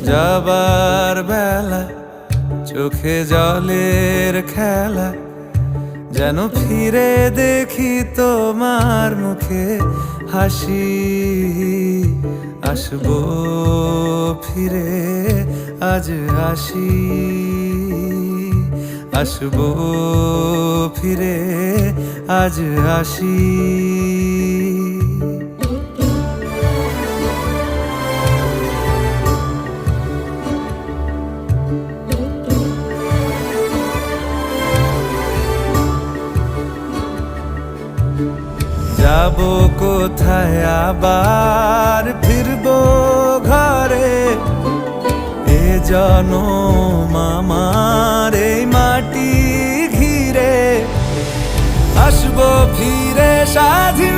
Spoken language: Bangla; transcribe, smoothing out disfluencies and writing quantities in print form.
যাবার বেলা চোখে জলের খেলা, যেন ফিরে দেখি তোমার মুখে হাসি। আসবো ফিরে আজ আসি, আসবো ফিরে আজ আসি। যাবো কোথায় আবার ফিরবো ঘরে, এ জনম আমার এই মাটি ঘিরে। আসবো ফিরে স্বাধীন